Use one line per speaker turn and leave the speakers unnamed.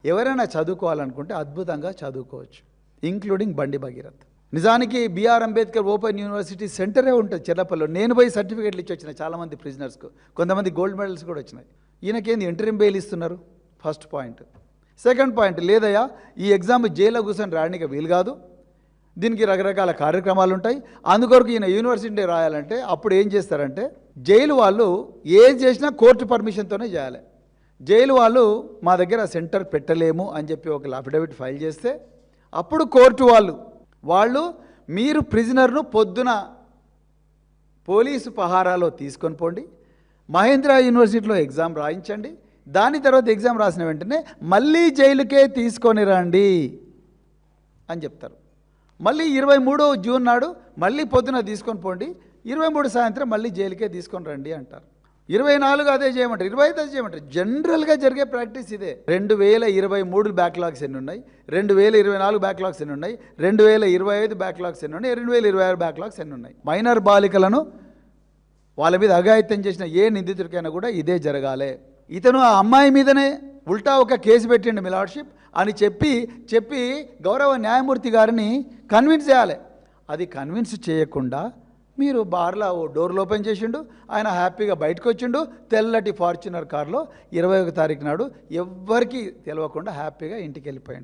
ఎవరైనా చదువుకోవాలనుకుంటే అద్భుతంగా చదువుకోవచ్చు, ఇంక్లూడింగ్ బండి భగీరథ్. నిజానికి బిఆర్ అంబేద్కర్ ఓపెన్ యూనివర్సిటీ సెంటరే ఉంటుంది చెర్లపల్లిలో. నేను పోయి సర్టిఫికేట్లు ఇచ్చి వచ్చిన చాలామంది ప్రిజనర్స్కు, కొంతమంది గోల్డ్ మెడల్స్ కూడా వచ్చినాయి. ఈయనకేంది ఇంటరిం బెయిల్ ఇస్తున్నారు? First point. సెకండ్ పాయింట్, లేదయ్యా ఈ ఎగ్జామ్ జైల్లో కూర్చొని రాయడానికి వీలు కాదు, దీనికి రకరకాల కార్యక్రమాలు ఉంటాయి, అందుకొరకు ఈయన యూనివర్సిటీ రాయాలంటే అప్పుడు ఏం చేస్తారంటే జైలు వాళ్ళు ఏం చేసినా కోర్టు పర్మిషన్తోనే చేయాలి. జైలు వాళ్ళు మా దగ్గర సెంటర్ పెట్టలేము అని చెప్పి ఒక అఫిడవిట్ ఫైల్ చేస్తే అప్పుడు కోర్టు వాళ్ళు మీరు ప్రిజనర్ను పొద్దున పోలీసు పహారాలో తీసుకొని పోండి, మహేంద్ర యూనివర్సిటీలో ఎగ్జామ్ రాయించండి, దాని తర్వాత ఎగ్జామ్ రాసిన వెంటనే మళ్ళీ జైలుకే తీసుకొని రండి అని చెప్తారు. మళ్ళీ 23 జూన్ నాడు మళ్ళీ పొద్దున తీసుకొని పోండి, 23 సాయంత్రం మళ్ళీ జైలుకే తీసుకొని రండి అంటారు. 24 అదే చేయమంటారు, 25 అదే చేయమంటారు. జనరల్గా జరిగే ప్రాక్టీస్ ఇదే. 2023 బ్యాక్లాగ్స్ ఎన్ని ఉన్నాయి, 2024 బ్యాక్లాగ్స్ ఎన్ని ఉన్నాయి, 2025 బ్యాక్లాగ్స్ ఎన్ని ఉన్నాయి, 2026 బ్యాక్లాగ్స్ ఎన్ని ఉన్నాయి. మైనర్ బాలికలను వాళ్ళ మీద అఘాయిత్యం చేసిన ఏ నిందితుడికైనా కూడా ఇదే జరగాలి. ఇతను ఆ అమ్మాయి మీదనే ఉల్టా ఒక కేసు పెట్టిండు మీ లార్డ్షిప్ అని చెప్పి గౌరవ న్యాయమూర్తి గారిని కన్విన్స్ చేయాలి. అది కన్విన్స్ చేయకుండా మీరు బార్లో డోర్లు ఓపెన్ చేసిండు, ఆయన హ్యాపీగా బయటకు వచ్చిండు తెల్లటి ఫార్చునర్ కార్లో 21 తారీఖు నాడు ఎవ్వరికీ తెలియకుండా హ్యాపీగా ఇంటికి వెళ్ళిపోయిండు.